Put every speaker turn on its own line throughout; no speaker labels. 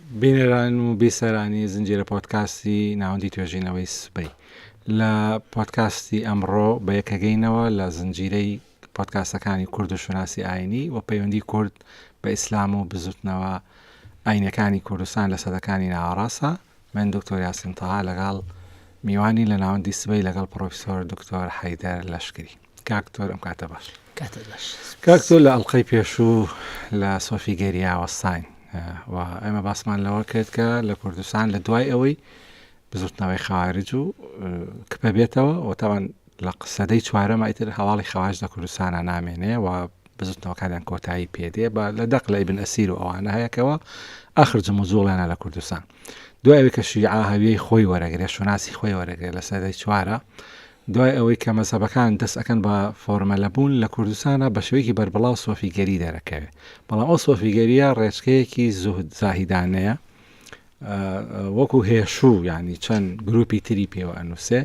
بینەران و بیسەرانی زنجیرە پۆدکاستی ناوەندی توێژینەوەی سبەی لە پۆدکاستی ئەمڕۆ بە یەکەگەینەوە لە زنجیرەی پۆدکاستەکانی کورد و شوناسی ئاینی و پەیوەندی کورد بە ئیسلام و بزوتنەوە ئاینەکانی کوردستان لە سەدەکانی ناوەڕاستە. من دکتۆر یاسین تەها لەگەڵ میوانی لە ناوەندی سبەی لەگەڵ پرۆفیسۆر دکتۆر حەیدەر لەشکری. کاکتۆر ئەم کاتە باش. کاکتۆر لە ئەڵقەی پێشوو لە سۆفی گەریە وەستاین و ئێمە باسمان لەوە کرد کە لە کوردستان لە دوای ئەوەی بزوتنەوەی خەوارج و کپە بێتەوە و تاوان لە سەدەی چوارەمە ئیتر هەواڵی خەواج لە کوردستانە نامێنێ و بزوتنەوەکانیان کۆتایی پێدێ بە لە دەق لە ئیبن ئەسیر و ئەوانە هەیەکەوە ئاخر جموزوڵیانە لە کوردستان. دوای ئەوەی کە شیعە هەویەی خۆی وەرەگرێ شوناسی خۆی وەرەگرێ لە سەدەی چوارە، دوای ئەوەی کە مەزهەبەکان دەست ئەکەن بە فۆرمەلەبوون لە کوردستانە بە شێوەیەکی بەربڵاو سۆفیگەری دەرەکەوێت. بەڵام ئەو سۆفیگەریە ڕێچکەیەکی زوهد زاهیدانەیە، وەکو هێشوو ینی چەند گروپی تری پێوە ئەنووسێ.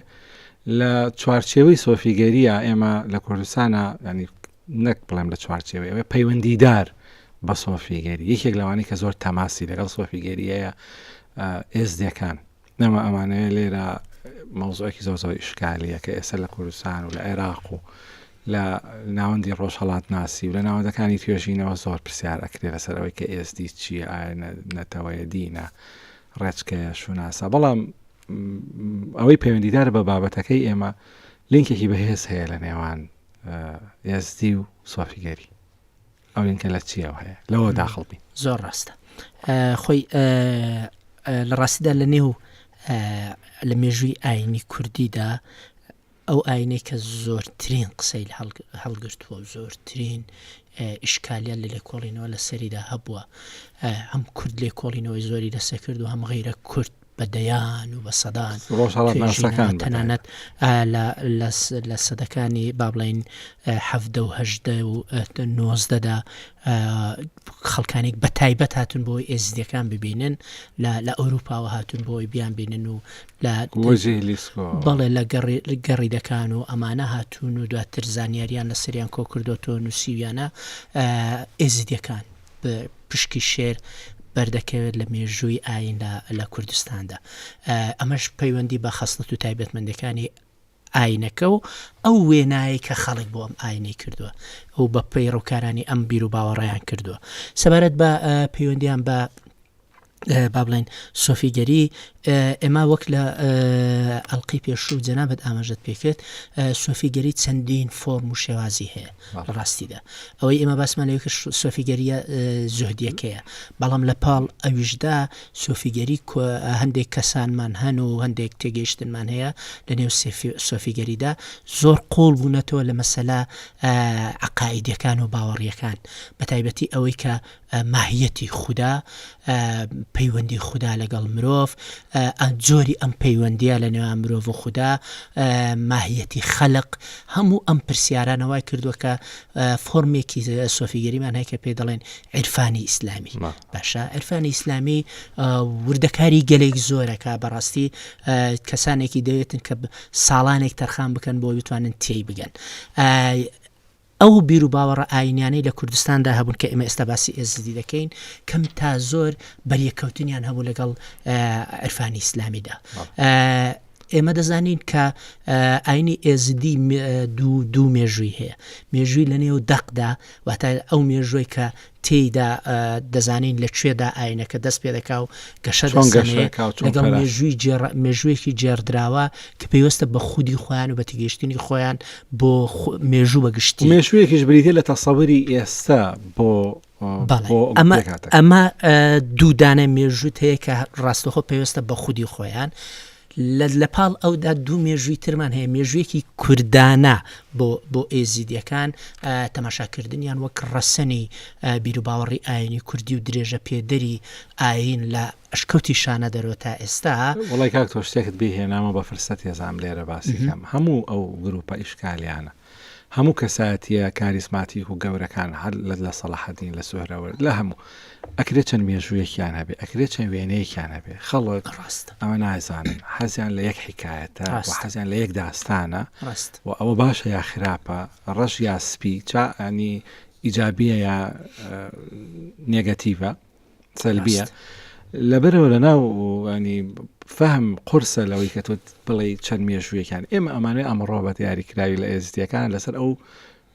لە چوارچێوەی سۆفیگەریە ئێمە لە کوردستانە ینی نەک بڵێم لە چوارچێوەی ئەوێ پەیوەندیدار بە سۆفیگەری، یەکێک لەوانی کە زۆر تەماسی لەگەڵ سۆفیگەریەیە ئێزدیەکان نەمە ئەمانەیە لێرە مەوزوعێکی زۆر زۆر ئیشکالیە کە ئێستا لە کوردستان و لە عێراق و لە ناوەندی ڕۆژهەڵات ناسی و لە ناوەندەکانی توێژینەوە زۆر پرسیار ئەکرێ لەسەر ئەوەی کە ئێسدی چییە، ئایا نەتەوەیە دینە ڕێچکەیە شوناسە. بەڵام ئەوەی پەیوەندیدار بە بابەتەکەی ئێمە لینکێکی بەهێز هەیە لە نێوان ئێسدی و سۆفیگەری. ئەو لینکە لە چیەوە هەیە لەوە داخڵ بین.
زۆر ڕاستە. خۆی لە ڕاستیدا لە نێو لە مێژووی ئاینی کوردیدا ئەو ئاینەی کە زۆرترین قسەی هەڵگرتووە و زۆرترین ئیشکالیان لە لێکۆڵینەوە لە سەریدا هەبووە، هەم کورد لێکۆڵینەوەی زۆری لەسەر کرد و هەم غەیرە کورد بەدەیان و بە سەدان تەنانەت لە سەدەکانی با بڵێن 17 و 18 و 19دا خەڵکانێک بە تایبەت هاتون بۆی ئێزدیەکان ببینن لە ئەوروپاوە هاتون بۆی بیان بینن و بەڵێ لە گەڕیدەکان و ئەمانە هاتون و دواتر زانیاریان لە سەریان کۆ کردوتۆ نووسیویانە ئێزدیەکان پشکی شێر بەردەکەوێت لە مێژووی ئاین لە کوردستاندا. ئەمەش پەیوەندی بە خەسڵەت و تایبەتمەندەکانی ئاینەکە و ئەو وێنایی کە خەڵک بۆ ئەم ئاینەی کردووە ئەو بە پەیڕۆکارانی ئەم بیر و باوەڕێیان کردووە. سەبارەت بە پەیوەندیان بە با بڵێن سۆفیگەری، ئێمە وەک لە ئەڵقەی پێشوو جەنابەت ئاماژەت پێکرد، سۆفیگەری چەندین فۆرم و شێوازی هەیە لە ڕاستیدا. ئەوەی ئێمە باسمان لەوەی کە سۆفیگەریە زوهدیەکەیە، بەڵام لە پاڵ ئەویشدا سۆفیگەری هەندێک کەسانمان هەن و هەندێک تێگەیشتنمان هەیە لە نێو سۆفیگەریدا زۆر قوڵ بوونەتەوە لە مەسەلا عەقایدیەکان و باوەڕیەکان، بە تایبەتی ئەوەی کە ماهیەتی خودا، پەیوەندی خودا لەگەڵ مرۆڤ، جۆری ئەم پەیوەندیە لە نێوان مرۆڤ و خودا، ماهیەتی خەلق، هەموو ئەم پرسیارانەوەی کردووە کە فۆرمێکی سۆفیگەریمان هەیە کە پێ دەڵێن عیرفانی ئیسلامی. باشە، عیرفانی ئیسلامی وردەکاری گەلێک زۆرەکە، بەڕاستی کەسانێکی دەوێتن کە ساڵانێک تەرخان بکەن بۆ بتوانن تێی بگەن. ئەو بیر و باوەڕە ئاینیانەی لە کوردستاندا هەبوون کە ئێمە ئێستا باسی ئێزدی دەکەین، کەم تا زۆر بەریەکەوتنیان هەبوو لەگەڵ عیرفانی ئیسلامیدا. ئێمە دەزانین کە ئاینی ئێزدی دوو مێژووی هەیە، مێژووی لە نێو دەقدا، واتە ئەو مێژووی کە تێیدا دەزانین لەکوێدا ئاینەکە دەست پێ دەکا و گەشە دەسەنێ لەگەڵ مێژوویەکی جێردراوە کە پێویستە بە خودی خۆیان و بە تێگەیشتنی خۆیان بۆ مێژوو بەگشتی.
مێژوویەکیش بریتێ لە تەسەووری ئێستا بۆ
ئەمە دوودانە مێژووت هەیە کە ڕاستەخۆ پێویستە بە خودی خۆیان. لە پاڵ ئەودا دوو مێژووی ترمان هەیە، مێژوویەکی کوردانە بۆ ئێزیدیەکان، تەماشاکردنیان وەک ڕەسەنی بیر و باوەڕی ئاینی کوردی و درێژە پێدەری ئاین لە ئەشکەوتی شانە دەرەوە تا ئێستا.
وڵای کاک تۆ شتێکت بێهێنامە بە فرسەت هێزام لێرە باسیکەم. هەموو ئەو گروپە ئیشکالیانە، هەموو کەسایەتیە کاریزماتیک و گەورەکان هەر لە سەلاحەدین لە سوهرەوەرد لە هەموو ئەکرێت چەند مێژوویەکیان هەبێ، ئەکرێت چەند وێنەیەکیان هەبێ. خەڵک ئەوە نازانن، حەزیان لە یەک حیکایەتە و حەزیان لە یەک داستانە و ئەوە باشە یا خراپە، ڕەش یا سپی، ینی ئیجابیە یا نێگەتیڤە، سەلبیە. لەبەرەوە لەناو ینی فهم قورسە لەوەی کە تۆ بڵێ چەند مێژوویەکان ئێمە ئەمانەوێ ئەمڕۆ بە دیاریکراوی لە ئێزدیەکان لەسەر ئەو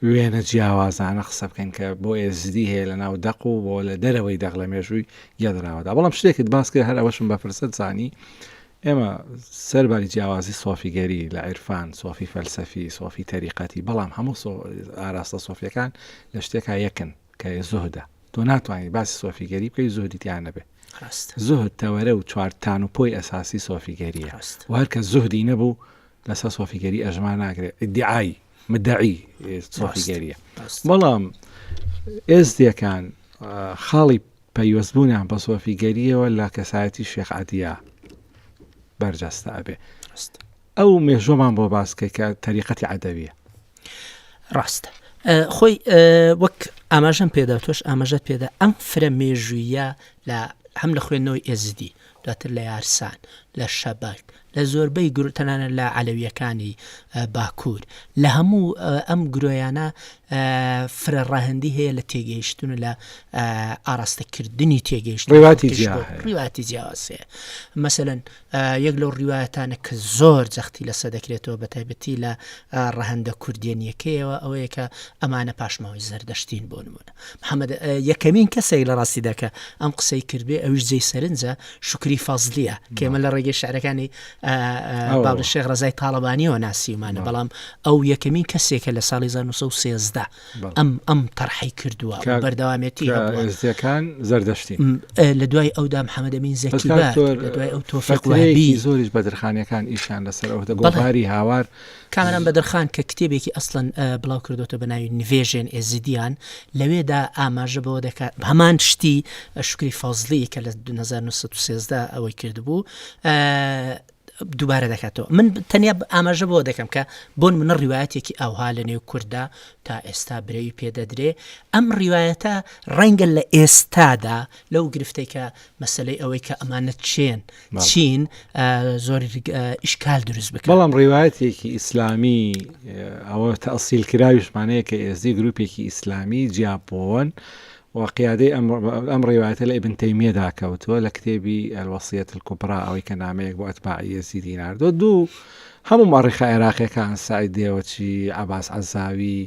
وێنە جیاوازانە قسە بکەن کە بۆ ئێزدی هەیە لە ناو دەق و بۆ لە دەرەوەی دەق لە مێژووی یادراوەدا. بەڵام شتێکت باس کرد هەر ئەوەشم بەفرسەت زانی ئێمە سەرباری جیاوازی سۆفیگەری لە عیرفان، سۆفی فەلسەفی، سۆفی تەریقەتی، بەڵام هەموو ئاراستە سۆفیەکان لە شتێکا یەکن کە زوهدە. تۆ ناتوانانی باسی سۆفیگەری بکەی زوهدی تیان نەبێ. زوهد تەوەرە و چوارتان و پۆی ئەساسی سۆفیگەریە و هەر کە زوهدی نەبوو لەسەر سۆفیگەری ئەژمان ناگرێت. ئیدعای مدعی سۆفیگەریە. بەڵام ئێزدیەکان خاڵی پەیوەستبوونیان بە سۆفیگەریەوە لە کەسایەتی شێخ عەدیە بەرجەستە ئەبێ. ئەو مێژۆمان بۆ باسکە کە تەریقەتی عەدەویە.
ڕاستە. خۆی وەک ئاماژەم پێدا تۆش ئاماژەت پێدا ئەم فرە مێژوویە لە هەم لە خوێندنەوەی ئێزدی، دواتر لە یارسان، لە شەبەک، لە زۆربەی تەنانە لە عەلەویەکانی باکوور، لە هەموو ئەم گرۆیانە فرە ڕاهەندی هەیە لە تێگەیشتن لە ئاراستەکردنی تێگەیشتن ڕیواەتی جیاواز هەیە. مەسەلەن یەک لەو ڕیواەتانە کە زۆر جەختی لەسەر دەکرێتەوە بە تایبەتی لە ڕەهەندە کوردێنیەکەیەوە ئەوەیە کە ئەمانە پاشماوەی زەردەشتین بۆ نمونە. محەممەد یەکەمین کەسێک لە ڕاستی دەکە ئەم قسەی کردبێ ئەوش جێی سەرنجە شکری فەزلیە کێمە لە ڕێگەی شعرەکانی باوڵی شێخ ڕەزای تاڵەبانیەوە ناسیمانە، بەڵام ئەو یەکەمین کەسێکە لە ساڵی 1913 ئەم تەرحی کردووە بەردەوامێتی
ئێزدیەکان زەردەشتین.
لە دوای ئەودا محەممەد ئەمین زەکیبار، لە دوای ئەو تۆفیق وهابی
زۆریش بەدرخانیەکان ئیشان لەسەر ئەوەدا گۆڤاری هاوار
کامەران بەدرخان کە کتێبێکی ئەسڵەن بڵاو کردوتە بە ناوی نوێژێن ئێزدیان، لەوێدا ئاماژە بەوە دەکات هەمان شتی شکری فەزلی کە لە 1913 ئەوەی کردبوو دووبارە دەکاتەوە. من تەنیا ئاماژە بۆ دەکەم کە بۆن منە ڕیواەتێکی ئەوها لە نێو کووردا تا ئێستا برەوی پێدەدرێ. ئەم ڕیواەتە ڕەنگە لە ئێستادا لەو گرفتەی کە مەسەلەی ئەوەی کە ئەمانە چین زۆر ئیشکال دروست بکە.
بەڵام ڕیواەتێکی ئیسلامی ئەوە تەئسیل کراویشمانەیە کە ئێزدی گروپێکی ئیسلامی جیاپۆن وقیادەی ئەم ڕێوایەتە لە ئیبن تەیمیەدا کەوتووە لە کتێبی ئەلوەسیەت الکوبرا ئەوەی کە نامەیەک بۆ ئەتباعی یەزیدی ناردووە. دوو هەموو مەڕیخە عێراقیەکان سعید دێوەچی، عەباس عەزاوی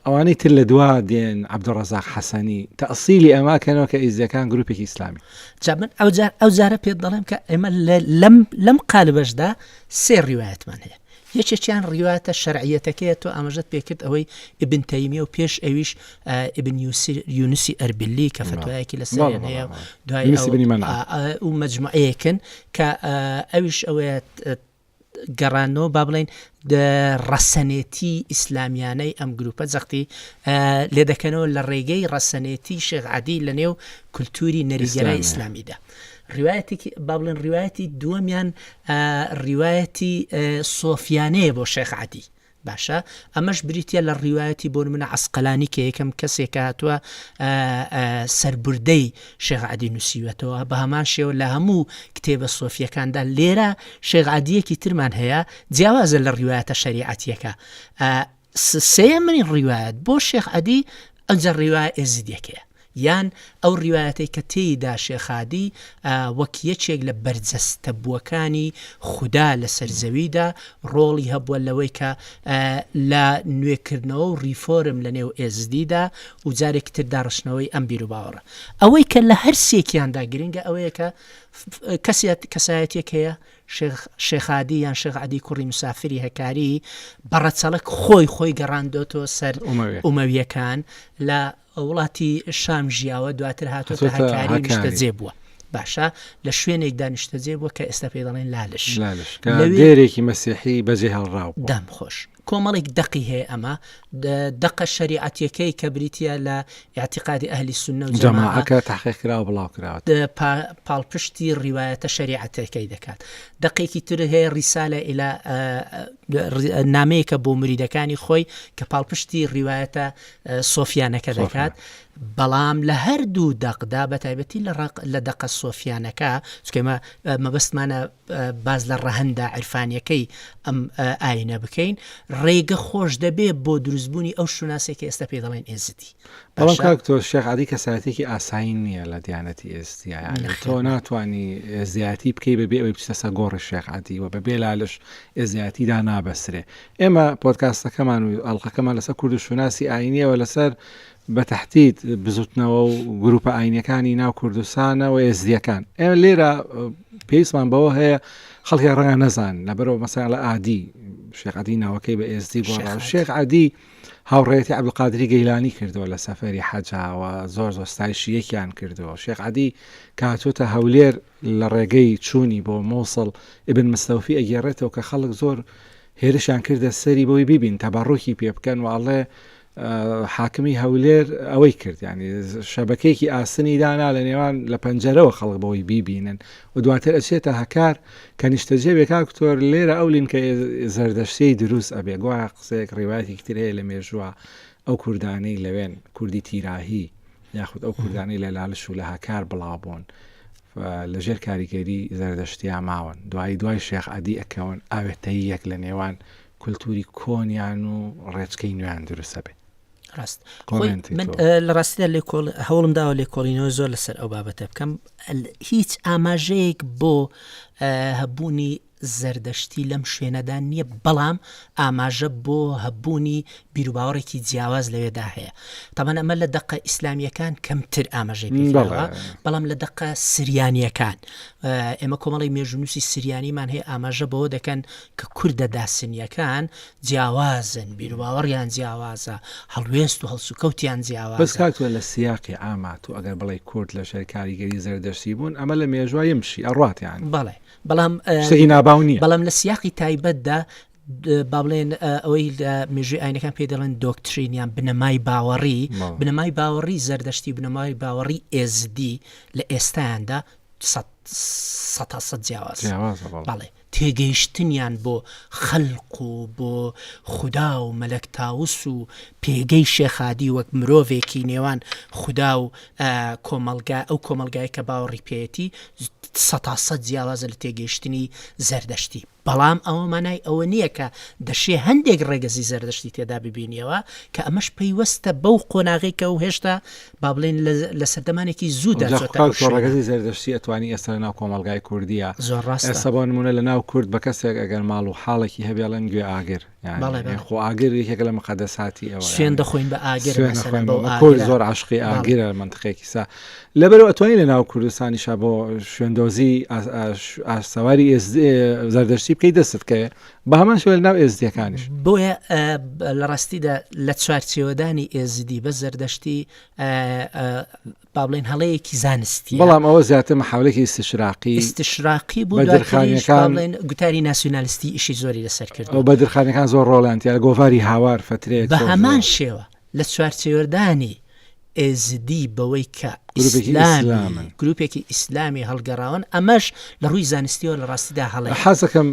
ئەوانەی تر لە دوا دێن، عەبدوڕەزاق حەسەنی تەئسیلی ئەماکەنەوە کە ئێزدیەکان گروپێکی ئیسلامی.
جا من ئەو جارە پێت دەڵێم کە ئێمە لەم قالبەشدا سێ ڕیوایەتمان هەیە. یەکێکیان ڕیواتە شەرعیەتەکەیە تۆ ئاماژەت پێکرد ئەوەی ئیبن تەیمیە و پێش ئەویش ئیبن یونسی ئەربیلی کە فتوایەکی لەسەریان هەیە دوای ئەو مەجموعەیەکن کە ئەویش ئەوەیە گەڕانەوە با بڵێن ڕەسەنێتی ئیسلامیانەی ئەم گروپە جەختی لێ دەکەنەوە لە ڕێگەی ڕەسەنێتی شێخ عەدی لە نێو کولتوری نەریگەرای ئیسلامیدا. ڕیوایەتێکی با بڵێن ڕیوایەتی دووەمیان ڕیوایەتی سۆفیانەیە بۆ شێخ عەدی. باشە ئەمەش بریتە لە ڕیوایەتی بۆ منە عەسقەلانی کە یەکەم کەسێک هاتووە سەربوردەی شێخ عەدی نووسیوەتەوە بە هەمان شێوە لە هەموو کتێبە سۆفیەکاندا. لێرە شێخ عەدیەکی ترمان هەیە جیاوازە لە ڕیوایەتە شەریعەتیەکە. سێمین ڕیوایەت بۆ شێخ عەدی ئەجا ڕیوایە ئێزدیەکەیە، یان ئەو ڕیوایەتەی کە تێیدا شێخ عەدی وەک یەکێک لە بەرجەستە بووەکانی خودا لە سەرزەویدا ڕۆڵی هەبووە لەوەی کە لە نوێکردنەوە و ریفۆرم لە نێو ئێزدیدا و جارێکی تر داڕشنەوەی ئەم بیر و باوەڕە. ئەوەی کە لە هەر سێکیاندا گرنگە ئەوەیە کە کەسایەتێک هەیە شێخ عەدی یان شێخ عەدی کوڕی مسافری هەکاری بەڕەچەڵک خۆی گەڕاندۆتەوە سەر ئومەویەکان لە وڵاتی شام ژیاوە، دواتر هاتۆتە هەکاری نیشتەجێ بووە. باشە لە شوێنێکدا نیشتەجێ بووە کە ئێستا پێ دەڵێن لالش
دێرێکی مەسیحی بەجێ هەڵڕاو
دام خۆش. کۆمەڵێک دەقی هەیە ئەمە دەقە شەریعەتیەکەی کە بریتە لە ئیعتیقادی ئەهلی سونە و
جەماعەکە تەحقیق کراوە بڵاو کراوە
پاڵپشتی ڕیوایەتە شەریعەتەکەی دەکات. دەقێکی تر هەیە ریسالە ئیلا نامەیەکە بۆ مریدەکانی خۆی کە پاڵپشتی ڕیوایەتە سۆفیانەکە دەکات. بەڵام لە هەردوو دەقدا بە تایبەتی لە دەقە سۆفیانەکە چکەمە مەبەستمانە باز لە ڕەهەندا عرفانیەکەی ئەم ئاینە بکەین ڕێگە خۆش دەبێت بۆ دروستبوونی ئەو شوناسێکی ئێستا پێ دەڵێن ئێزدی.
بەڵام کاکتۆر شێخ عەلی کەسایەتێکی ئاسایی نییە لە دیانەتی ئێستی تۆ ناتوانانی ئێزیاتی بکەی بەبێ ئەوەی بچتە سەر گۆڕی شێخ عەلی و بەبێ لالش ئێزیاتیدا نابەسرێ. ئێمە پۆدکاستەکەمان و ئەڵقەکەمان لەسەر کورد و شوناسی ئاینیەوە لەسەر بە تەحدید بزوتنەوە و گروپە ئاینەکانی ناو کوردستانە و ئێزدیەکان. ئێمە لێرە پێویستمان بەوە هەیە خەڵکی ڕەنگە نەزان لەبەرەوە مەسەلا لە ئادی شێخ عەلی ناوەکەی بە ئێزدی گۆڕا. شێخ عەلی هاوڕێتی عەبدولقادری گەیلانی کردەوە لە سەفەری حەجاوە زۆر ستایشی یەکیان کردەوە. شێخ عەلی کاتۆتە هەولێر لە ڕێگەی چوونی بۆ مۆسڵ ئیبن مستەوفی ئەگێڕێتەوە کە خەڵک زۆر هێرشیان کردە سەری بۆی ببین تەبەڕوکی پێ بکەن و ئەڵێ حاکمی هەولێر ئەوەی کرد ینی شەبەکەیەکی ئاسنی دانا لە نێوان لە پەنجەرەوە خەڵک بەوەی بیبینن و دواتر ئەچێتە هەکار کە نیشتەجێ بێ کاکتۆر لێرە ئەولین کە زەردەشتەی دروست ئەبێ گوایە قسەیەک ڕێوایەتێکی تر هەیە لە مێژووە ئەو کوردانەی لەوێن کوردی تیراهی یاخود ئەو کوردانەی لە لالش و لە هەکار بڵاوبوون لەژێر کاریگەری زەردەشتیان ماون دوای شێخ عەلی ئەکەون ئاوێتەیەک لە نێوان کولتوری کۆنیان و ڕێچکەی نوێیان دروستە بێ.
ڕاست من لە ڕاستیدا هەوڵم داوە لێکۆڵینەوە زۆر لەسەر ئەو بابەتە بکەم هیچ ئاماژەیەک بۆ هەبوونی زەردەشتی لەم شوێنەدا نییە بەڵام ئاماژە بۆ هەبوونی بیرروباوەڕێکی جیاواز لەوێدا هەیە. تامان ئەمە لە دەقە ئیسلامیەکان کەمتر ئاماژەی پێکراوە بەڵام لە دەقە سریانیەکان ئێمە کۆمەڵی مێژونووسی سریانیمان هەیە ئاماژە بەوە دەکەن کە کوردە داسنیەکان جیاوازن بیرروباوەڕیان جیاوازە هەڵوێست و هەڵسوکەوتیان جیاواز.
بەس کاکتۆ لە سیاقی ئامات و ئەگەر بڵێ کورد لە ژێر کاریگەری زەردەشتی بوون ئەمە لە مێژوای مشی ئەڕاتیان
بەڵێ بەڵام بەڵام لە سیاقی تایبەتدا با بڵێن ئەوەی لە مێژووی ئاینەکان پێ دەڵێن دۆکترینیان بنەمای باوەڕی زەردەشتی بنەمای باوەڕی ئێزدی لە ئێستایاندا 100% جیاواز بەڵێ تێگەیشتنیان بۆ خەلق و بۆ خودا و مەلەک تاوس و پێگەی شێخادی وەک مرۆڤێکی نێوان خودا و ئەو کۆمەلگای کە باوەڕی پێەتی 100% جیاوازە لە تێگەیشتنی زەردەشتی. بەڵام ئەوە مانای ئەوە نییە کە دەشێ هەندێک ڕێگەزی زەردەشتی تێدا ببینیەوە کە ئەمەش پەیوەستە بەو قۆناغێکە و هێشتا با بڵێن لە سەردەمانێکی زوودا
ڕێگەزی زەردەشتی ئەتوانی ئێستا لە ناو کۆمەلگای کوردیە
زۆر ڕاستە.
ئێستا بۆ نمونە لە ناو کورد بە کەسێک ئەگەر ماڵ و حاڵێکی هەبێڵەن گوێ ئاگر خۆ ئاگر یەکێک لە مقەدەساتی ئەوە
سوێن دەخۆین بە ئاگر
کورد زۆر عاشقی ئاگرە منطقەیەکی سا لەبەرەوە ئەتوانی لە ناو کوردستانیشا بۆ شوێندۆزی سەواری زەردەشتی بکەی دەست کە بە هەمان شوێ لە ناو ئێزدیەکانیش
بۆیە لە ڕاستیدا لە چوارچێوەدانی ئێزدی بە زەردەشتی با بڵێن هەڵەیەکی زانستی
بەڵام ئەوە زیاتر محاولێکی
استشراقی بوو بڵێن گوتاری ناسیۆنالیستی ئیشی زۆری لەسەر کرد
ئەو بەدرخانەکان زۆر ڕۆڵانتیە لە گۆڤاری هاوار فترێت
بە هەمان شێوە لە چوارچێوەدانی ئێزدی بەوەی کە گروپێکی ئیسلامی هەڵگەڕاون ئەمەش لە ڕووی زانستیەوە لە ڕاستیدا هەڵێ
حەزەکەم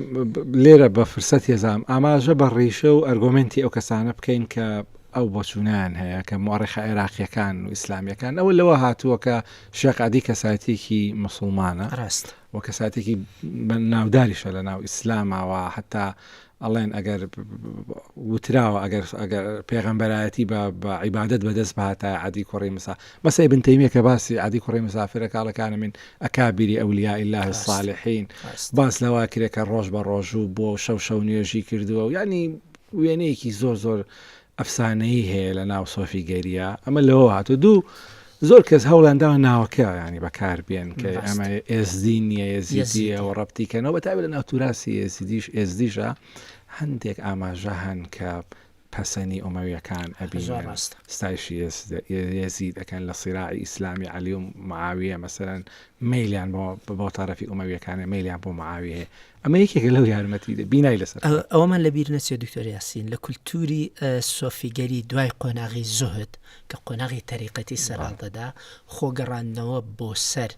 لێرە بە فرسەت هێزام ئاماژە بە ڕیشە و ئەرگۆمنتی ئەو کەسانە بکەین کە ئەو بۆچوونیان هەیە کە مؤرخە عێراقیەکان و ئیسلامیەکان ئەوە لەوە هاتووە کە شێخ عەلی کەسایەتێکی موسڵمانە
ڕاست
و کەسایەتێکی ناوداریشە لە ناو ئیسلامەوە حتا ئەڵێن ئەگەر وتراوە ئەگەر پێغەمبەرایەتی بە عیبادەت بەدەست بهاتە عەدی کوڕی مەسا ئیبن تەیمیە کە باسی عەدی کوڕی مسافرە کاڵەکانە من ئەکابیری ئەولیاء الله الصالحین باس لەوا کرێ کە ڕۆژ بە ڕۆژوو بۆ شەو نوێژی کردووە و ینی وێنەیەکی زۆر ئەفسانەی هەیە لە ناو سۆفی گەریە ئەمە لەوە هاتو دوو زۆر کەس هەوڵانداوە ناوەکە ینی بەکار بێن کە ئەمە ئێزدی نییە ئێزیدیە و ڕەبتیکەنەوە بەتابێت لە ناو توراسی ئێزدیشە هەندێک ئاماژە هەن کە پەسەنی ئومەویەکان ئەبینن ستایشی یەزید ئەکەن لە سیراعی ئیسلامی عەلی و معاویە مەسەلەن مەیلیان بۆ تەرەفی ئومەویەکانە مەیلیان بۆ معاویە ئەمە یەکێکە لەو یارمەتی بینای لەسەر
ئەوەمان لەبیر نەچێت دکتۆر یاسین لە کولتوری سۆفیگەری دوای قۆناغی زوهد کە قۆناغی تەریقەتی سەرهەڵدەدا خۆگەڕاندنەوە بۆ سەر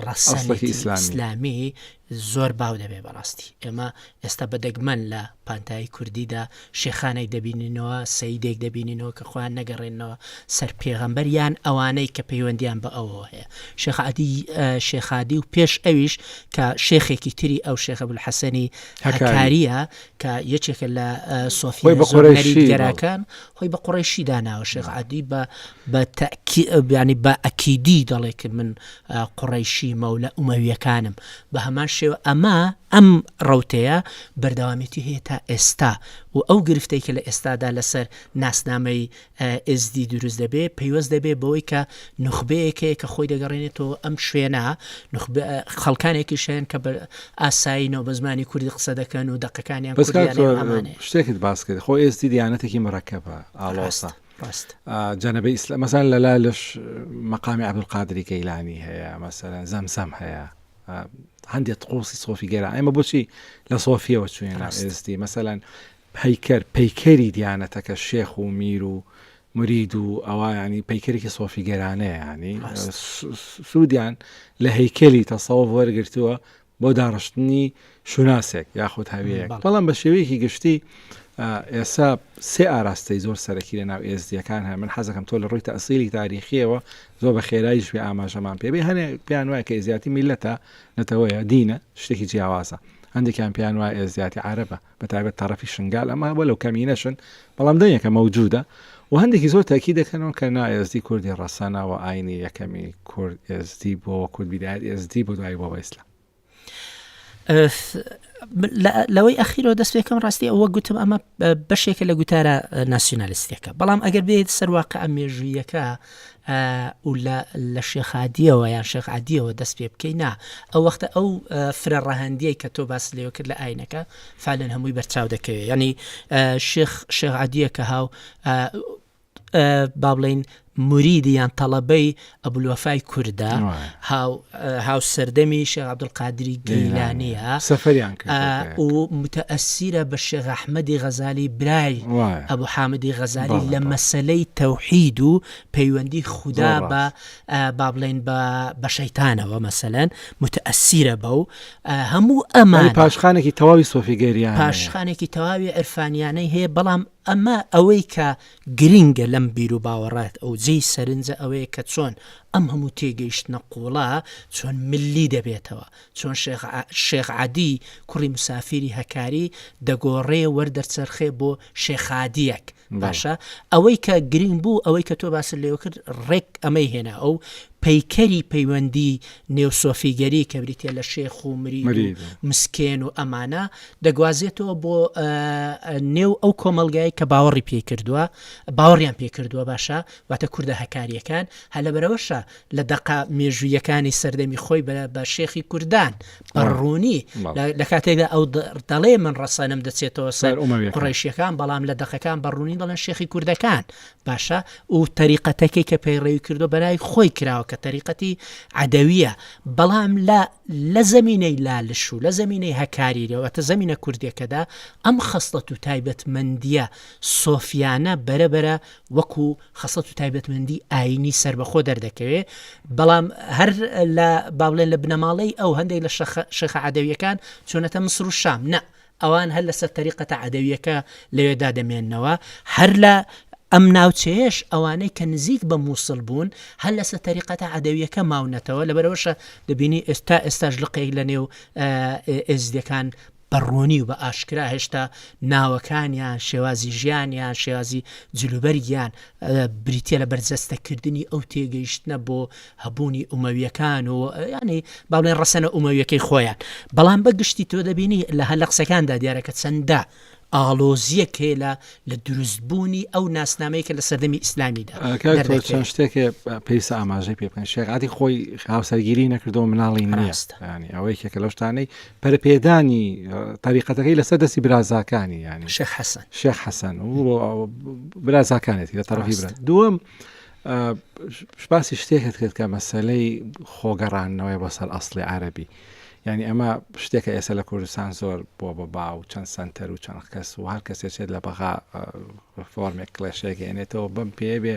ڕەسەنێکی ئیسلامی زۆر باو دەبێ بەڕاستی. ئێمە ئێستا بەدەگمەن لە پانتایی کوردیدا شێخانێک دەبینینەوە، سەیدێک دەبینینەوە کە خۆیان نەگەڕێنەوە سەر پێغەمبەر یان ئەوانەی کە پەیوەندیان بە ئەوە هەیە. شێخادی و پێش ئەویش کە شێخێکی تری ئەو شێخ ئەبولحەسەنی هەکاریە کە یەکێکە لە سۆفیای زۆرنەری گەراکان خۆی بە قوڕیشی داناوە. شێخ عەدی بە ئەکیدی دەڵێ کە من قوڕیشی مەولە ئومەویەکانم. بە هەمان شێوە ئەم ڕەوتەیە بەردەوامێتی هەیە تا ئێستا و ئەو گرفتەی کە لە ئێستادا لەسەر ناسنامەی ئێزدی دروست دەبێ پەیوەست دەبێ بەوەی کە نوخبەیەکەیە کە خۆی دەگەڕێنێتەوە ئەم شوێنە خەڵکانێکی شێن کە بە ئاساییەوە بە زمانی کوردی قسە دەکەن و دەقەکانیان
شتێکت باس کرد. خۆ ئێستی دیانەتێکی مڕەکەبە ئاڵۆسە جەنەبەی ئیسلام مەسەڵەن لەلایەش مەقامی عەبدولقادری گەیلانی هەیە، مەسەڵەن زەمزەم هەیە، هەندێک قوسی سۆفی گەران. ئێمە بۆچی لە سۆفیەوە چوینە ئێستی مەسەڵەن پەیکەری دیانەتەکە شێخ و میر و مرید و ئەوە ینی پەیکەرێکی سۆفی گەرانەیە، ینی سوودیان لە هەیکەلی تەسەووف وەرگرتووە بۆ داڕشتنی شوناسێک یاخود هەویەک. بەڵام بە شێوەیەکی گشتی ئێستا سێ ئاراستەی زۆر سەرەکی لە ناو ئێزدیەکان هەیە. من حەزەکەم تۆ لە ڕووی تەئسیلی تاریخیەوە زۆر بە خێراییش پێ ئاماژەمان پێبێ. هەنێ پیان وایە کە ئێزیاتی میلەتە نەتەوەیە دینە شتێکی جیاوازە، هەندێکیان پیان وایە ئێزیاتی عەرەبە بەتایبەت تەڕەفی شنگال، ئەمە وەلەو کەمینەشن بەڵام دەنگێکە مەوجودە و هەندێکی زۆر تاکی دەکەنەوە کە نا ئێزدی کوردی ڕەسەنە و ئاینی یەکەمی کورد ئێزدی بۆ کورد بیدایەت ئێزدی بۆ دوای بۆ ئیسلام.
لەوەی ئەخیرەوە دەست پێکەم ڕاستی ئەوە گوتم ئەمە بەشێکە لە گوتارە ناسیۆنالیستیەکە. بەڵام ئەگەر بێت سەرواقع مێژوویەکە و لە شێخ عەدیەوە یان شێخ عەدیەوە دەست پێ بکەین نا ئەو وەختە ئەو فرە ڕەهەندیەی کە تۆ باس لێوە کرد لە ئاینەکە فعلەن هەمووی بەرچاو دەکەوێت. ینی شێخ عەدیە کە با بڵێن مریدی یان تەڵەبەی ئەبولوەفای کووردە هاو سەردەمی شێخ عەبدولقادری گەیلانیە
سەفەریان کرد
و متەئەسیرە بە شێخ ئەحمەدی غەزالی برای ئەبوو حامدی غەزالی لە مەسەلەی تەوحید و پەیوەندی خودا بە با بڵێن بە شەیتانەوە مەسەلەن متەئەسیرە بەو هەموو ئەمان
پاشخانێکی تەواوی سۆفیگەریان
پاشخانێکی تەواوی عرفانیانەی هەیە. بەڵام ئەمە ئەوەی کە گرینگە لەم بیر و باوەڕات ئەو جێی سەرنجە ئەوەیە کە چۆن ئەم هەموو تێگەیشتنە قوڵا چۆن ملی دەبێتەوە، چۆن شێخ عەدی کوڕی مسافری هەکاری دەگۆڕێ وەردەرچەرخێ بۆ شێخادیەک باشە. ئەوەی کە گرنگ بوو ئەوەی کە تۆ باس لێوە کرد ڕێک ئەمەی هێنا ئەو پەیکەری پەیوەندی نێوسۆفیگەری کە بریتە لە شێخ و مرید مسکێن و ئەمانە دەگوازێتەوە بۆ نێو ئەو کۆمەلگای کە باوەڕی پێ کردووە باوەڕیان پێ کردووە باشە واتە کوردە هەکاریەکان هە لە بەرەوەشە لە دەقا مێژوویەکانی سەردەمی خۆی بە شێخی کوردان بەڕوونی لە کاتێکدا ئەو دەڵێ من ڕەسەنم دەچێتەوە سەر قوڕیشیەکان بەڵام لە دەقەکان بەڕوونی دەڵێن شێخی کوردەکان باشە و تەریقەتەکەی کە پەیڕێوی کردو بەلای خۆی کراوە کە تەریقەتی عەدەویە. بەڵام لە زەمینەی لالش و لە زەمینەی هەکاریەوەتە زەمینە کوردیەکەدا ئەم خەسڵەت و تایبەتمەندیە سۆفیانە بەرەبەرە وەکو خەسڵەت و تایبەتمەندی ئاینی سربەخۆ دەردەکەوێت. بەڵام هەر لە با بڵێن لە بنەماڵەی ئەو هەندێک لە شێخە عەدەویەکان چۆنەتە مسر و شام نە ئەوان هەر لەسەر تەریقەتە عەدەویەکە لەوێدا دەمێننەوە. هەر لە ئەم ناوچەیەش ئەوانەی کە نزیک بە مووسڵ بوون هەر لەسەر تەریقەتە عەدەویەکە ماونەتەوە. لەبەرەوەشە دەبینی ئێستاش لقەیەک لە نێو ئێزدیەکان بەڕوونی و بە ئاشکرا هێشتا ناوەکانیان شێوازی ژیانیان شێوازی جلوبەرگیان بریتە لە بەرجەستەکردنی ئەو تێگەیشتنە بۆ هەبوونی ئومەویەکان و ینی با بڵێن ڕەسەنە ئومەویەکەی خۆیان. بەڵام بەگشتی تۆ دەبینی لە هەر لە قسەکاندا دیارەکە چەندە ئالۆزیەک هێلا لە دروستبوونی ئەو ناسنامەیە کە لە سەردەمی ئیسلامیدا
چەند شتێکە پێویستە ئاماژەی پێ بکەن. شێخ عەدی خۆی هاوسەرگیری نەکردەوە مناڵی نییە ینی ئەوەی کێکە لەو شتانەی پەرپێدانی تەریقەتەکەی لەسەر دەستی برازاکانی ینی شێخ حەسەن و برازاکانێتی لە تەڕەفی برا. دووەم باسی شتێکت کرد کە مەسەلەی خۆگەڕانەوەی بەسەر ئەسڵی عەرەبی یعنی ئەمە شتێکە ئێستا لە کوردستان زۆر بۆ بەبا و چەند سنتەر و چەند کەس و هەر کەسێکێت لە بەغا فۆرمێک کلێشێک هێنێتەوە بەم پێ بێ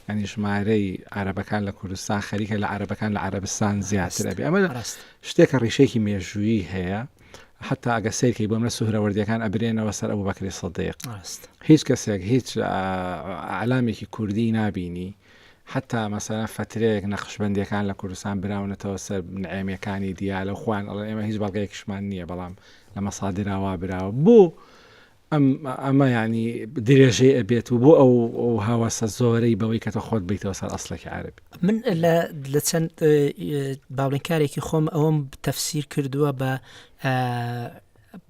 ینی ژمارەی عەرەبەکان لە کوردستان خەریکە لە عەرەبەکان لە عەرەبستان زیاترە بێ ئەمە شتێکە ڕیشێکی مێژوویی هەیە حتا ئەگە سیرکەی بۆم لە سوهرەوەردیەکان ئەبرێنەوە سەر ئەبوو بەکری سەدیق هیچ کەسێک هیچ عەلامێکی کوردی نابینی حتا مەسەلا فترەیەک نەخشبەندیەکان لە کوردستان براونەتەوە سەر نعێمیەکانی دیالە خوان ئەمە هیچ بەڵگەیەکیشمان نییە بەڵام لە مەسادراوا براوە بۆ ئەمە ینی درێژەی ئەبێت و بۆ ئەو هاوەسە زۆرەی بەوەی کە تۆ خۆت بیتەوە سەر ئەسڵێکی عەرەبی
من لە چەند باڵێنکارێکی خۆم ئەوەم تەفسیر کردووە بە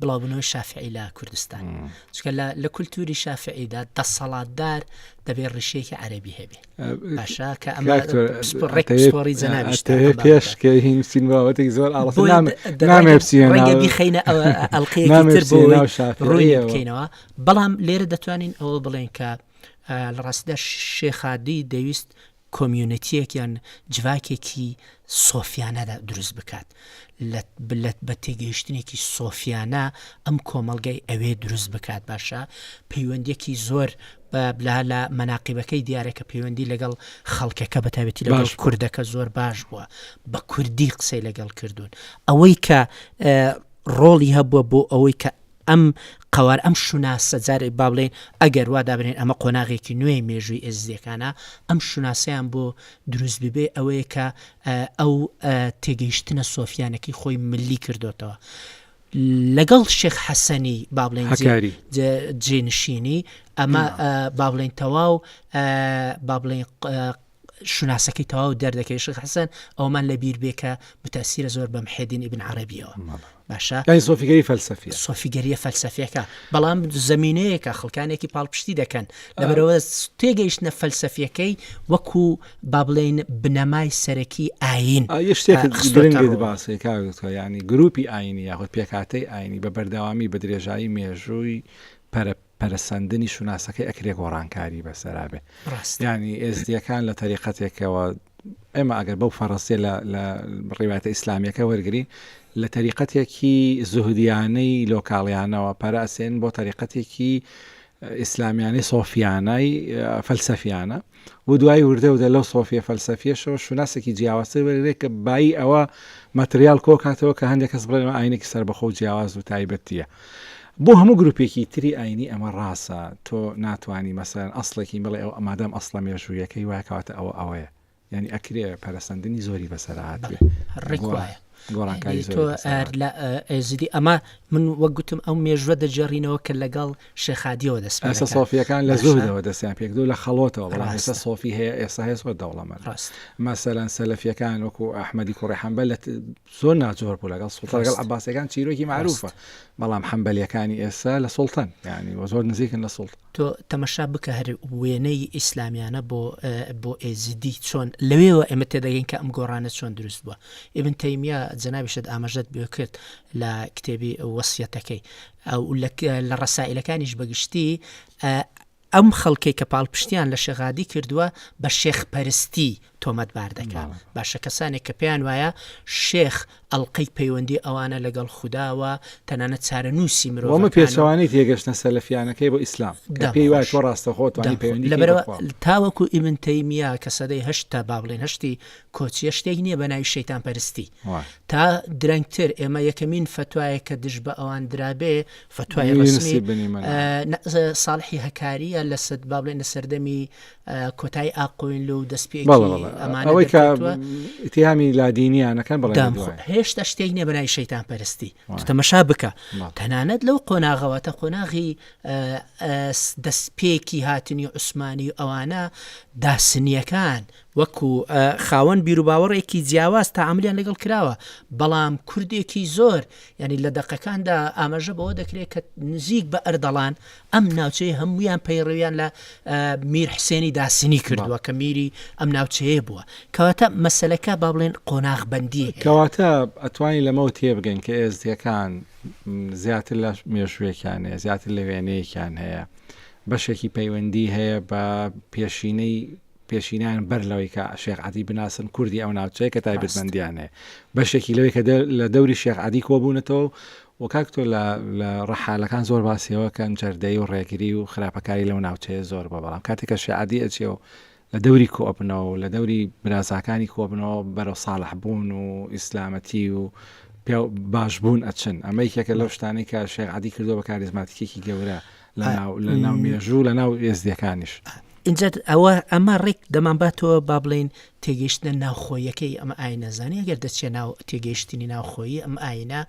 بڵاوبوونەوەی شافعی لە کوردستان چکە لە کولتوری شافعیدا دەسەڵاتدار دەبێت ڕیشەیەکی عەرەبی هەبێ باشە کە ئەمە ڕێکسپۆڕی جەنابیشتە
پێشکە هین سینواوەتێک زۆر نامێ
ڕەنگە بیخەینە ئەڵقەیەکی تر بۆ ڕووی بکەینەوە بەڵام لێرە دەتوانین ئەوە بڵێن کە لە ڕاستیدا شێخادی دەویست کۆمیونەتیەک یان جوواکێکی سۆفیانەدا دروست بکات بە تێگەیشتنێکی سۆفیانە ئەم کۆمەڵگەی ئەوێ دروست بکات باشە پەیوەندێکی زۆر لە مەناقیبەکەی دیارێکە پەیوەندی لەگەڵ خەڵکەکە بەتابەتی لەگەڵ کوردەکە زۆر باش بووە بە کوردی قسەی لەگەڵ کردوون ئەوەی کە ڕۆڵی هەبووە بۆ ئەوەی کە ئەم قوار ئەم شوناسە جارێک با بڵێن ئەگەر وا دابنێن ئەمە قۆناغێکی نوێی مێژووی ئێزدیەکانە ئەم شوناسەیان بۆ دروست ببێ ئەوەیە کە ئەو تێگەیشتنە سۆفیانەکەی خۆی ملی کردوتەوە لەگەڵ شێخ حەسەنی با بڵێن جێنشینی ئەمە با بڵێن تەواو با بڵێن شوناسەکەی تەواو دەردەکەی شێخ حەسەن ئەومان لە بیر بێ کە متەسیرە زۆر بە محێدین ئیبن عەرەبیەوە باشە
سۆفیگەری فەلسەفیە
سۆفیگەریە فەلسەفیەکە بەڵام زەمینەیەکە خەڵکانێکی پاڵپشتی دەکەن لەبەرەوە تێگەیشتنە فەلسەفیەکەی وەکو با بڵێن بنەمای سەرەکی ئاین
شتێک باسی کاگوتکە ینی گروپی ئاینی یاخود پێکاتەی ئاینی بە بەردەوامی بە درێژایی مێژووی پەرسەندنی شوناسەکەی ئەکرێ گۆڕانکاری بەسەرابێ ینی ئێزدیەکان لە تەریقەتێکەوە ئێمە ئەگەر بەو فەڕەسیە لە ڕێواتە ئیسلامیەکە وەرگری لە تەریقەتێکی زوهدیانەی لۆکاڵیانەوە پەراسێن بۆ تەریقەتێکی ئیسلامیانەی سۆفیانای فەلسەفیانە و دوای وردە و دە لەو سۆفیە فەلسەفیەشەوە شوناسێکی جیاوازتر وەرگێ کە بایی ئەوە مەتریال کۆکاتەوە کە هەندێک کەس بڵێن ئاینێکی سەربەخۆ و جیاواز و تایبەتیە بۆ هەموو گروپێکی تری ئاینی ئەمە ڕاستە تۆ ناتوانانی مەسەرەن ئەسڵێکی بڵێ ئەو ئەمادەم ئەسڵە مێژوویەکەی وایکاتە ئەوەیە یعنی ئەکرێ پەرسەندنی زۆری بەسەرات بێ
ڕێکوایە
گۆڕانکاری
ئێزیدی ئەمە من وەگوتم ئەو مێژوە دەجێڕینەوە کە لەگەڵ شێخادیەوە دەست
ئێستا سۆفیەکان لە زوهدەوە دەستیان پێکدو لە خەڵۆتەوە بەڵام ئێستا سۆفی هەیە ئێستا هەیە زۆر دەوڵەمەند مەسەلەن سەلەفیەکان وەکو ئەحمەدی کوڕی حەنبەل زۆر ناجۆر بوو لەگەڵ سوڵتان لەگەڵ عەباسیەکان چیرۆکی معروفە بەڵام حەنبەلیەکانی ئێستا لە سوڵتان یعنی وە زۆر نزیکن لە سوڵتان
تۆ تەمەشا بکە هەر وێنەی ئیسلامیانە بۆ ئێزیدی چۆن لەوێەوە ئێمە تێدەگەین کە ئەم گۆڕانە چۆن دروست بووە ئیبن تەیمیە جەنابیشت ئاماژەت بێ کرد لە کتێبی وەسیەتەکەی ئەو لە ڕەسائلەکانیش بەگشتی ئەم خەڵکەی کە پاڵپشتیان لە شێخادی کردووە بە شێخپەرستی تۆمەتبار دەکات باشە کەسانێک کە پێیان وایە شێخ ئەڵقەی پەیوەندی ئەوانە لەگەڵ خودداوە تەنانەت چارەنووسی مرۆڤ
پێچەوانی تێگەشتە سەلەفیانەکەی بۆ ئیسلام پێی وای تۆ ڕاستە خۆتوانی پەیوەندی
لەبەرەوە تاوەکو ئیبن تەیمیە کە سەدەی هەشتا با بڵێن هەشتی کۆچیە شتێک نییە بە ناوی شەیتان پەرستی تا درەنگتر ئێمە یەکەمین فتوایە کە دژ بە ئەوان درابێ فتوای ڕسمی ساڵحی هەکاریە لە سەد با بڵێن لە سەردەمی کۆتای ئاقۆین و دەستپێکی
ئەوەی کە ئیتیهامی لادینیانەکەن بەڵام
هێشتا شتێک نییە بەناوی شەیتان پەرستی تەمەشا بکە تەنانەت لەو قۆناغەوەتە قۆناغی دەستپێکی هاتنی عوسمانی ئەوانە داسنیەکان وەکو خاوەن بیر و باوەڕێکی جیاواز تەعاملیان لەگەڵ کراوە بەڵام کوردێکی زۆر ینی لە دەقەکاندا ئاماژە بەوە دەکرێت کە نزیک بە ئەردەڵان ئەم ناوچەی هەمویان پەیڕەویان لە میر حسێنی داسنی کردووە کە میری ئەم ناوچەیە بووە کەواتە مەسەلەکە با بڵێن قۆناغبەندی
کەواتە ئەتوانی لەمەوە تێبگەن کە ئێزدیەکان زیاتر لە مێژوویەکان هەیە زیاتر لە وێنەیەکیان هەیە بەشێکی پەیوەندی هەیە بە پێشینەی پێشینیان بەر لەوەی کە شێخ عەدی بناسن کوردی ئەو ناوچەیە کە تایبەتمەندیانەیە بەشێکی لەوەی کە لە دەوری شێخ عەدی کۆبوونەتەوە و کاکتۆ لە ڕەحالەکان زۆر باسیەوەکەن جەردەی و ڕێگری و خراپەکاری لەو ناوچەیە زۆر بەڵام کاتێک کە شێخ عەدی ئەچێەوە لە دەوری کۆبنەوە و لە دەوری برازاکانی کۆبنەوە بەرەو ساڵح بوون و ئیسلامەتی و باشبوون ئەچن ئەمە یەکێکە لەو شتانەی کە شێخ عەدی کردووە بە کاریزماتیکێکی گەورە لە ناو مێژوو لە ناو ئێزدیەکانیش
اینجا ئەمە ڕێک دەمانباتەوە با بڵین تێگەیشتنە ناوخۆیەکەی ئەمە ئاینەزانانی ئەگەر دەچێت ناو تێگەیشتنی ناوخۆیی ئەم ئاینە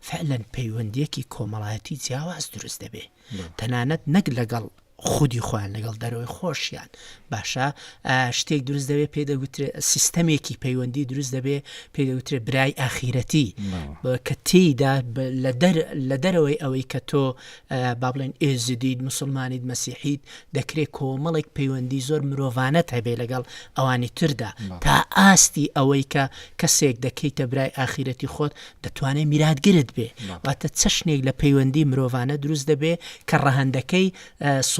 فعلەن پەیوەندیەکی کۆمەڵایەتی جیاواز دروست دەبێ تەنانەت نەک لەگەڵ خودی خۆیان لەگەڵ دەرەوەی خۆشیان باشە شتێک دروست دەبێت پێ دەگوترێت سیستەمێکی پەیوەندی دروست دەبێت پێ دەگوترێت برای ئاخیرەتی کە تێیدا لە دەرەوەی ئەوەی کە تۆ با بڵێن ئێزیدیت مسلمانیت مەسیحیت دەکرێت کۆمەڵێک پەیوەندی زۆر مرۆڤانەت هەبێ لەگەڵ ئەوانی تردا تا ئاستی ئەوەی کە کەسێک دەکەیتە برای ئاخیرەتی خۆت دەتوانێت میراتگرت بێ واتە چەشنێک لە پەیوەندی مرۆڤانە دروست دەبێ کە ڕەهەندەکەی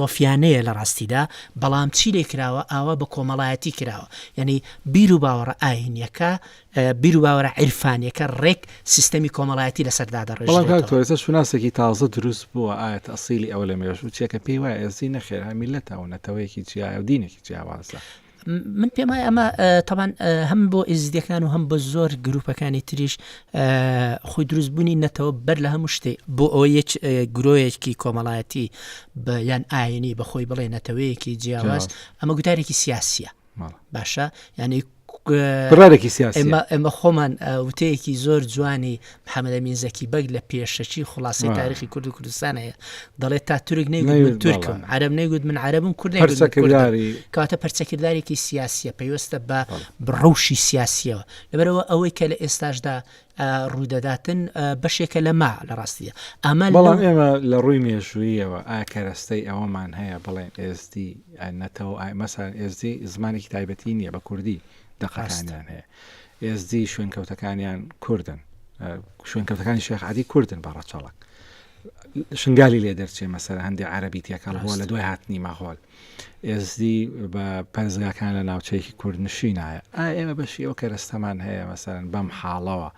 سۆفیانەیە لە ڕاستیدا بەڵام چی لێ کراوە ئاوا بە کۆمەڵایەتی کراوە یعنی بیر و باوەڕە ئاینیەکە بیر و باوەڕە عیرفانیەکە ڕێک سیستەمی کۆمەڵایەتی لەسەردا
دەڕێژێتەوە شوناسێکی تازە دروست بووە ئاەت ئەسیلی ئەوە لە مێژوو چیەکە پێی وایە ئێزی نەخێر هەمیلەتەوە نەتەوەیەکی جیایە و دینێکی جیاوازە
من پێم وایە ئەمە تەبان هەم بۆ ئێزیدیەکان و هەم بە زۆر گروپەکانی تریش خۆی دروستبوونی نەتەوە بەر لە هەموو شتێ بۆ ئەوە گرۆیەکی کۆمەڵایەتی یان ئاینی بە خۆی بڵێ نەتەوەیەکی جیاواز ئەمە گوتارێکی سیاسیە باشە یعنی
ڕارێکی سیاسی
ئێمە خۆمان وتەیەکی زۆر جوانی محەممەد ئەمین زەکی بەگ لە پێشەچی خلاصەی تاریخی کورد و کوردستان هەیە دەڵێت تا تورک نەیگوت تورکم عەرەب نەیگوت من عەرەبم کورد کەواتە پەرچەکردارێکی سیاسیە پێویستە بە ڕەوشی سیاسیەوە لەبەرەوە ئەوەی کە لە ئێستاشدا ڕوودەداتن بەشێکە لە ما لە ڕاستیە
بەڵام ئێمە لە ڕووی مێژوویەوە ئاکەرەستەی ئەوەمان هەیە بڵێن ئێزدی نەتەوە مەسەن ئێزدی زمانێکی تایبەتی نییە بە کوردی دقەکانیان هەیە ئێزدی شوێنکەوتەکانیان کوردن شوێنکەوتەکانی شێخ عەدی کوردن بە ڕەچەڵک شنگالی لێ دەرچێ مەسەر هەندێک عەرەبی تێکەڵ بووە لە دوای هاتنی ماغۆل ئێزدی بە پەرزگاکان لە ناوچەیەکی کوردنشینایە ئێمە بەشی ئەو کەرەستەمان هەیە مەسەرەن بەم حاڵەوە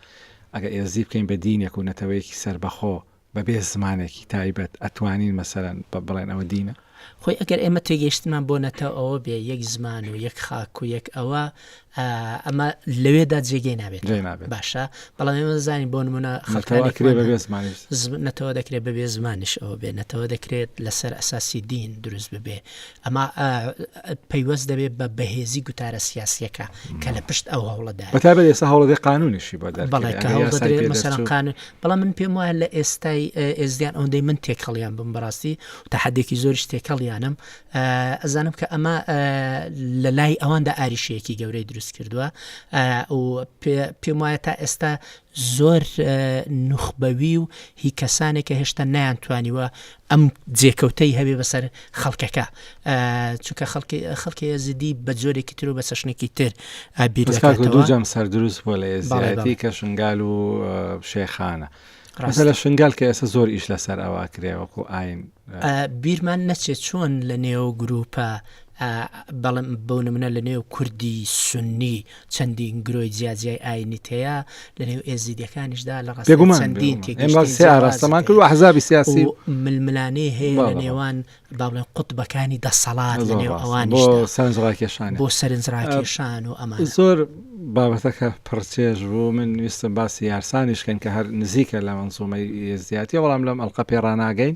ئەگە ئێزدی بکەین بە دینێک و نەتەوەیەکی سەربەخۆ بەبێ زمانێکی تایبەت ئەتوانین مەسەرەن بڵێن ئەوە دینە
خۆی ئەگەر ئێمە تێگەیشتمان بۆ نەتەوە ئەوە بێ یەک زمان و یەک خاک و یەک ئەوە ئەمە لەوێدا جێگەی نابێت باشە بەڵام ئێمە زانین بۆ نمونە نەتەوە دەکرێت بەبێ زمانش ئەوە بێ نەتەوە دەکرێت لەسەر ئەساسی دین دروست ببێ ئەمە پەیوەست دەبێت بە بەهێزی گوتارە سیاسیەکە کە لە پشت ئەو هەوڵەدا
بەتابەت ئێستا هەوڵەدەی قانونیشی بۆ
قانون بەڵام من پێم وایە لە ئێستای ئێزدیان ئەوەندەی من تێکەڵیان بم بەڕاستی و تا حدێکی زۆریش تێکەڵیانم ئەزانم کە ئەمە لە لای ئەواندا ئاریشەیەکی گەورەی دروست کردووە و پێم وایە تا ئێستا زۆر نوخبەوی و هی کەسانێکە هێشتا نەیانتوانیوە ئەم جێکەوتەی هەبێ بەسەر خەڵکەکە چونکە خەڵکی ئێزیدی بە جۆرێکی تر و بە چەشنێکی تر
دووجام سەر دروست بۆ لە ئێزدیەتی کە شنگال و شێخانە مثلا شنگال کە ئێستا زۆر ئیش لەسەر ئەوە کرێ وەکو ئاین
بیرمان نەچێت چۆن لە نێو گروپە بەڵام بەو نمونە لە نێو کوردی سونی چەندین گرۆی جیاجیای ئاینی هەیە لە نێو ئێزیدیەکانیشدا لە ڕاست چەندین
ئاراستەمان کرد و ئەحزابی سیاسی
و ململانەی هەیە لە نێوان با بڵێن قوتبەکانی دەسەڵات لە نێو ئەوانیش بۆ سەرنجڕاکێشان و ئەمان
زۆر بابەتەکە پڕچێژ بوو من ویستم باسی یارسانیشکەن کە هەر نزیکە لە منزومەی ئێزدیاتی بەڵام لەم ئەڵقە پێڕاناگەین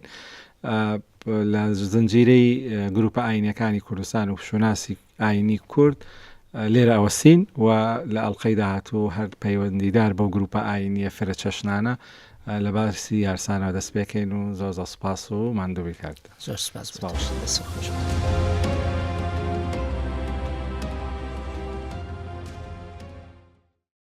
لە زنجیرەی گروپە ئاینیەکانی کوردستان و شوناسی ئاینی کورد لێرە ئەوەسین و لە ئەڵقەی داهاتوو هەر پەیوەندیدار بەو گروپە ئاینیە فرە چەشنانە لە باسی یارسانەوە دەست پێکەین و زۆر سپاس و ماندووی کارتە
زۆر سپاس.